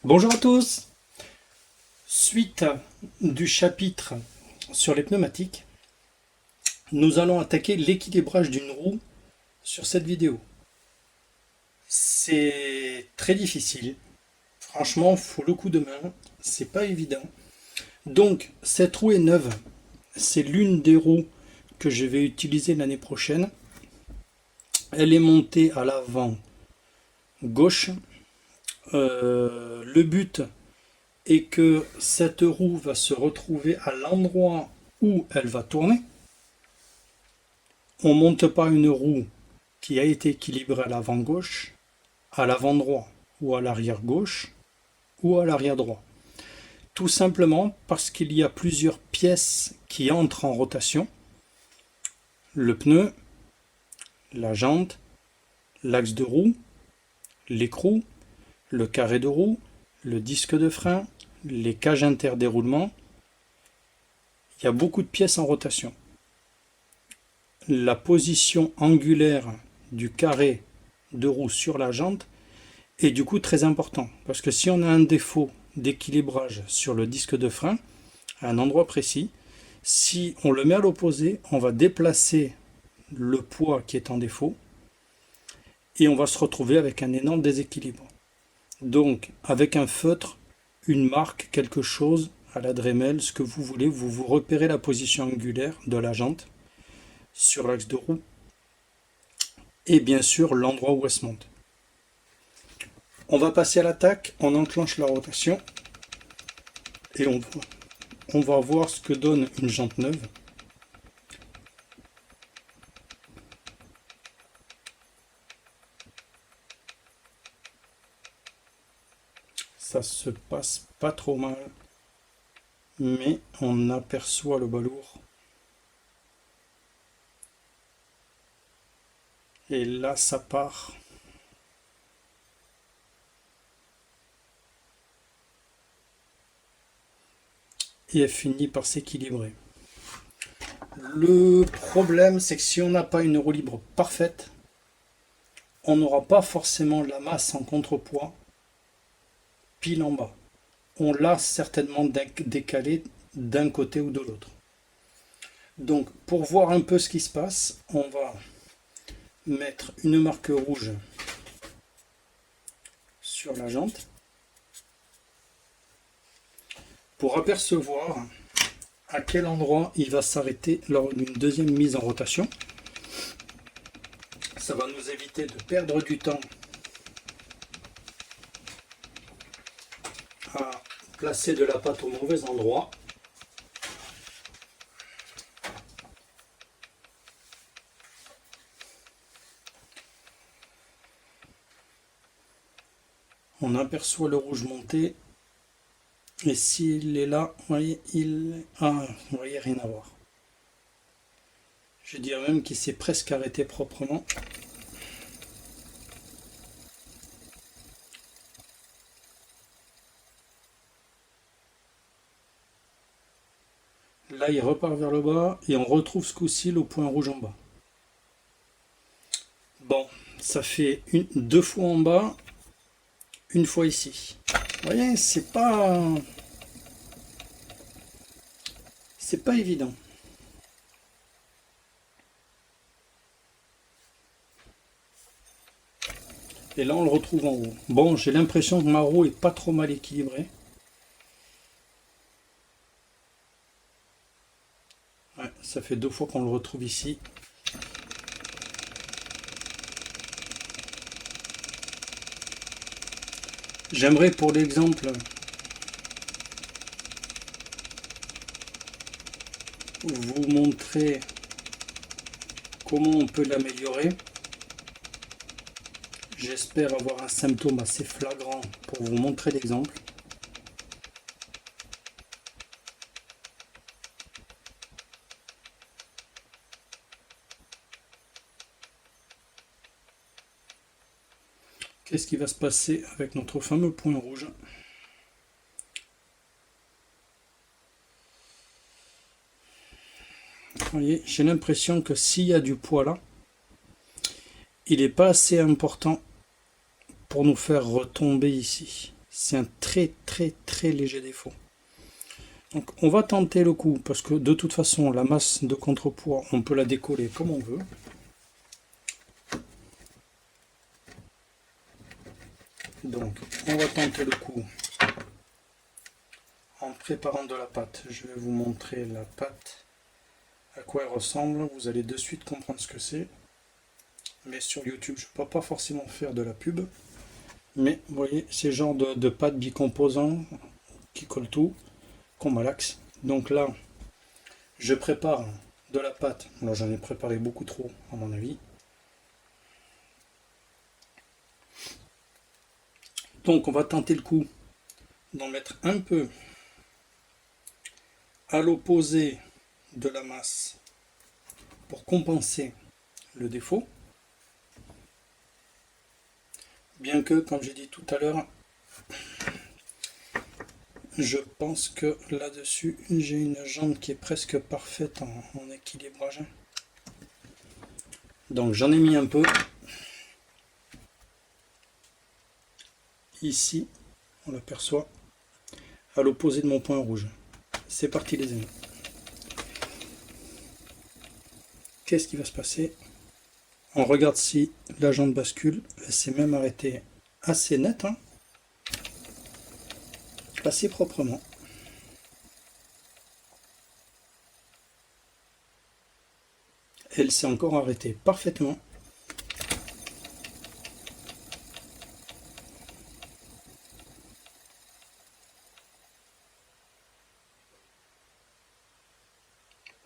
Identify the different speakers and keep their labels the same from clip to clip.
Speaker 1: Bonjour à tous. Suite du chapitre sur les pneumatiques, nous allons attaquer l'équilibrage d'une roue sur cette vidéo. C'est très difficile. Franchement, faut le coup de main. C'est pas évident. Donc, cette roue est neuve. C'est l'une des roues que je vais utiliser l'année prochaine. Elle est montée à l'avant gauche. Le but et que cette roue va se retrouver à l'endroit où elle va tourner. On ne monte pas une roue qui a été équilibrée à l'avant gauche, à l'avant droit, ou à l'arrière gauche, ou à l'arrière droit. Tout simplement parce qu'il y a plusieurs pièces qui entrent en rotation. Le pneu, la jante, l'axe de roue, l'écrou, le carré de roue, le disque de frein, les cages interdéroulement. Il y a beaucoup de pièces en rotation. La position angulaire du carré de roue sur la jante est du coup très important. Parce que si on a un défaut d'équilibrage sur le disque de frein, à un endroit précis, si on le met à l'opposé, on va déplacer le poids qui est en défaut et on va se retrouver avec un énorme déséquilibre. Donc, avec un feutre, une marque, quelque chose, à la Dremel, ce que vous voulez, vous repérez la position angulaire de la jante sur l'axe de roue et bien sûr l'endroit où elle se monte. On va passer à l'attaque, on enclenche la rotation et on va voir ce que donne une jante neuve. Ça se passe pas trop mal, mais on aperçoit le balourd. Et là, ça part. Et elle finit par s'équilibrer. Le problème, c'est que si on n'a pas une roue libre parfaite, on n'aura pas forcément la masse en contrepoids pile en bas. On l'a certainement décalé d'un côté ou de l'autre. Donc, pour voir un peu ce qui se passe, on va mettre une marque rouge sur la jante pour apercevoir à quel endroit il va s'arrêter lors d'une deuxième mise en rotation. Ça va nous éviter de perdre du temps à placer de la pâte au mauvais endroit. On aperçoit le rouge monter. Et s'il est là, vous voyez, vous voyez, rien à voir. Je dirais même qu'il s'est presque arrêté proprement. Là, il repart vers le bas et on retrouve ce coup-ci le point rouge en bas. Bon, ça fait deux fois en bas, une fois ici. Vous voyez, c'est pas évident. Et là, on le retrouve en haut. Bon, j'ai l'impression que ma roue est pas trop mal équilibrée. Ouais, ça fait deux fois qu'on le retrouve ici. J'aimerais pour l'exemple vous montrer comment on peut l'améliorer. J'espère avoir un symptôme assez flagrant pour vous montrer l'exemple. Qu'est-ce qui va se passer avec notre fameux point rouge? Vous voyez, j'ai l'impression que s'il y a du poids là, il n'est pas assez important pour nous faire retomber ici. C'est un très très très léger défaut. Donc on va tenter le coup, parce que de toute façon la masse de contrepoids, on peut la décoller comme on veut. Donc on va tenter le coup en préparant de la pâte. Je vais vous montrer la pâte, à quoi elle ressemble. Vous allez de suite comprendre ce que c'est. Mais sur YouTube, je ne peux pas forcément faire de la pub. Mais vous voyez, c'est le genre de pâte bicomposant qui colle tout, qu'on malaxe. Donc là, je prépare de la pâte. Alors j'en ai préparé beaucoup trop, à mon avis. Donc on va tenter le coup d'en mettre un peu à l'opposé de la masse pour compenser le défaut. Bien que, comme j'ai dit tout à l'heure, je pense que là-dessus, j'ai une jambe qui est presque parfaite en équilibrage. Donc j'en ai mis un peu. Ici, on l'aperçoit, à l'opposé de mon point rouge. C'est parti les amis. Qu'est-ce qui va se passer? On regarde si la jambe bascule. Elle s'est même arrêtée assez net, hein, assez proprement. Elle s'est encore arrêtée parfaitement.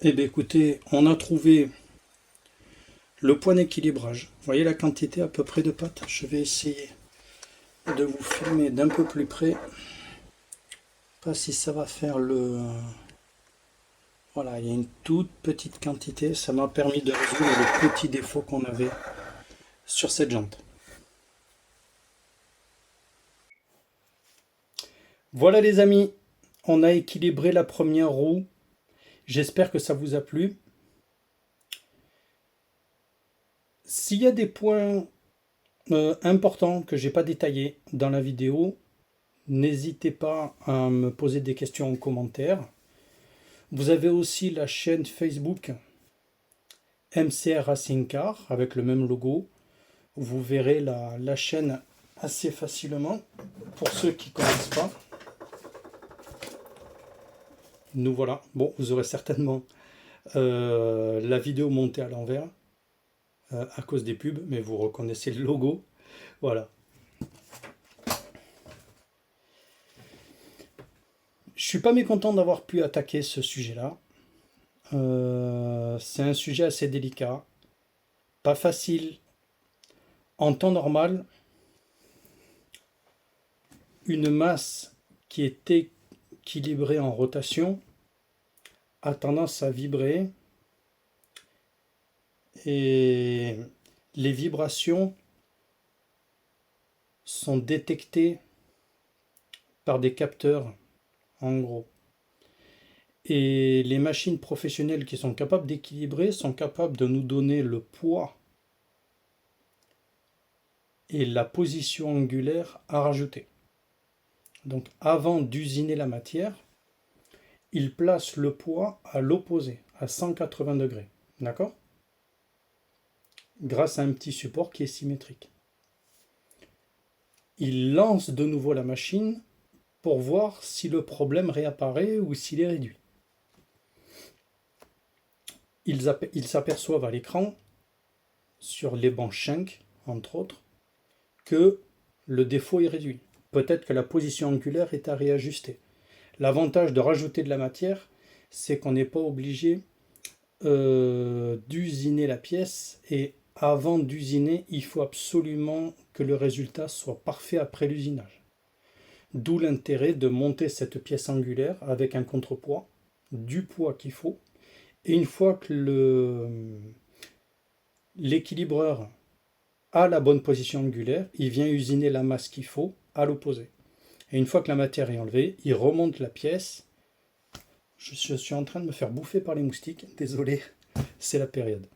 Speaker 1: Eh bien écoutez, on a trouvé le point d'équilibrage. Vous voyez la quantité à peu près de pâte? Je vais essayer de vous filmer d'un peu plus près. Pas si ça va faire le... Voilà, il y a une toute petite quantité. Ça m'a permis de résoudre le petit défaut qu'on avait sur cette jante. Voilà les amis, on a équilibré la première roue. J'espère que ça vous a plu. S'il y a des points importants que j'ai pas détaillés dans la vidéo, n'hésitez pas à me poser des questions en commentaire. Vous avez aussi la chaîne Facebook MCR Racing Car avec le même logo. Vous verrez la chaîne assez facilement pour ceux qui ne connaissent pas. Nous voilà. Bon, vous aurez certainement la vidéo montée à l'envers à cause des pubs, mais vous reconnaissez le logo. Voilà. Je suis pas mécontent d'avoir pu attaquer ce sujet-là. C'est un sujet assez délicat, pas facile. En temps normal, une masse qui est équilibrée en rotation a tendance à vibrer et les vibrations sont détectées par des capteurs, en gros. Et les machines professionnelles qui sont capables d'équilibrer sont capables de nous donner le poids et la position angulaire à rajouter. Donc avant d'usiner la matière, ils placent le poids à l'opposé, à 180 degrés. D'accord? Grâce à un petit support qui est symétrique. Ils lancent de nouveau la machine pour voir si le problème réapparaît ou s'il est réduit. Ils s'aperçoivent à l'écran, sur les bancs Schenck, entre autres, que le défaut est réduit. Peut-être que la position angulaire est à réajuster. L'avantage de rajouter de la matière, c'est qu'on n'est pas obligé d'usiner la pièce, et avant d'usiner, il faut absolument que le résultat soit parfait après l'usinage. D'où l'intérêt de monter cette pièce angulaire avec un contrepoids, du poids qu'il faut, et une fois que l'équilibreur a la bonne position angulaire, il vient usiner la masse qu'il faut à l'opposé. Et une fois que la matière est enlevée, il remonte la pièce. Je suis en train de me faire bouffer par les moustiques, désolé, c'est la période.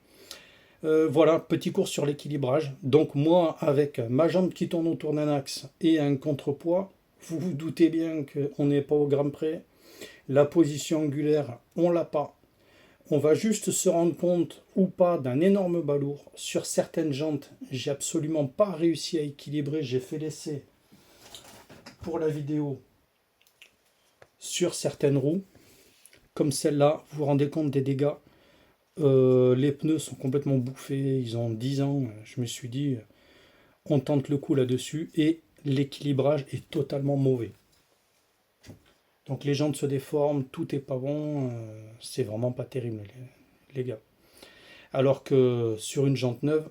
Speaker 1: Voilà, petit cours sur l'équilibrage. Donc moi, avec ma jambe qui tourne autour d'un axe et un contrepoids, Vous vous doutez bien qu'on n'est pas au gramme près. La position angulaire, on l'a pas. On va juste se rendre compte ou pas d'un énorme balourd. Sur certaines jantes, j'ai absolument pas réussi à équilibrer. J'ai fait l'essai pour la vidéo sur certaines roues. Comme celle-là, vous vous rendez compte des dégâts. Les pneus sont complètement bouffés, ils ont 10 ans. Je me suis dit, on tente le coup là-dessus. Et l'équilibrage est totalement mauvais. Donc les jantes se déforment, tout est pas bon. C'est vraiment pas terrible, les gars. Alors que sur une jante neuve,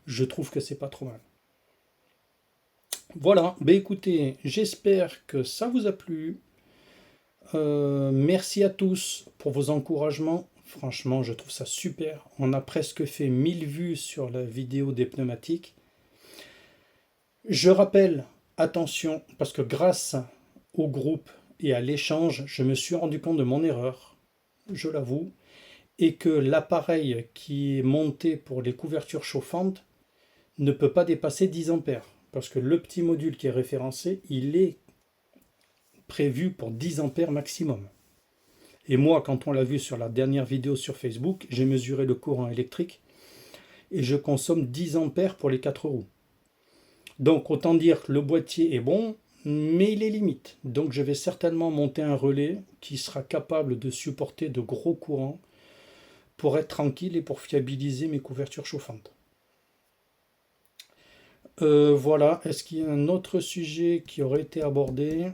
Speaker 1: je trouve que c'est pas trop mal. Voilà, ben écoutez, j'espère que ça vous a plu. Merci à tous pour vos encouragements. Franchement, je trouve ça super. On a presque fait 1000 vues sur la vidéo des pneumatiques. Je rappelle, attention, parce que grâce au groupe et à l'échange, je me suis rendu compte de mon erreur, je l'avoue, et que l'appareil qui est monté pour les couvertures chauffantes ne peut pas dépasser 10 ampères. Parce que le petit module qui est référencé, il est prévu pour 10 ampères maximum. Et moi, quand on l'a vu sur la dernière vidéo sur Facebook, j'ai mesuré le courant électrique et je consomme 10 ampères pour les 4 roues. Donc autant dire que le boîtier est bon, mais il est limite. Donc je vais certainement monter un relais qui sera capable de supporter de gros courants pour être tranquille et pour fiabiliser mes couvertures chauffantes. Voilà, est-ce qu'il y a un autre sujet qui aurait été abordé?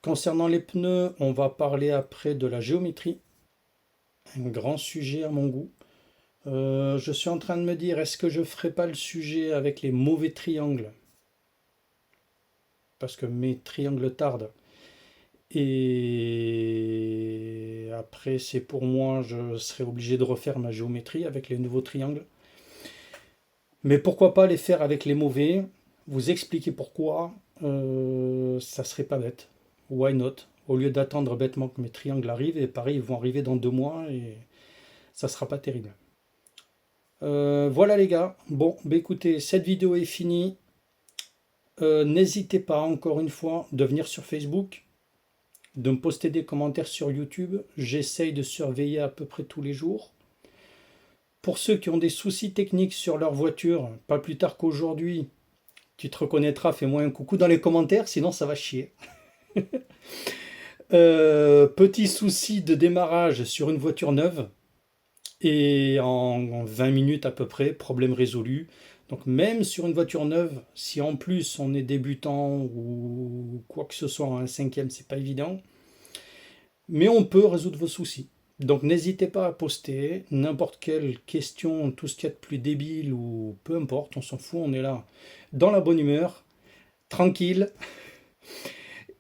Speaker 1: Concernant les pneus, on va parler après de la géométrie. Un grand sujet à mon goût. Je suis en train de me dire, est-ce que je ne ferai pas le sujet avec les mauvais triangles? Parce que mes triangles tardent. Et après, c'est pour moi, je serai obligé de refaire ma géométrie avec les nouveaux triangles. Mais pourquoi pas les faire avec les mauvais? Vous expliquer pourquoi, ça serait pas bête. Why not? Au lieu d'attendre bêtement que mes triangles arrivent, et pareil, ils vont arriver dans 2 mois et ça sera pas terrible. Voilà les gars. Bon, bah écoutez, cette vidéo est finie. N'hésitez pas encore une fois de venir sur Facebook, de me poster des commentaires sur YouTube. J'essaye de surveiller à peu près tous les jours. Pour ceux qui ont des soucis techniques sur leur voiture, pas plus tard qu'aujourd'hui, tu te reconnaîtras, fais-moi un coucou dans les commentaires, sinon ça va chier. Petit souci de démarrage sur une voiture neuve. Et en 20 minutes à peu près, problème résolu. Donc même sur une voiture neuve, si en plus on est débutant ou quoi que ce soit en un cinquième, c'est pas évident. Mais on peut résoudre vos soucis. Donc n'hésitez pas à poster n'importe quelle question, tout ce qu'il y a de plus débile ou peu importe, on s'en fout, on est là dans la bonne humeur, tranquille.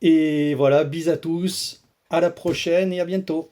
Speaker 1: Et voilà, bis à tous, à la prochaine et à bientôt.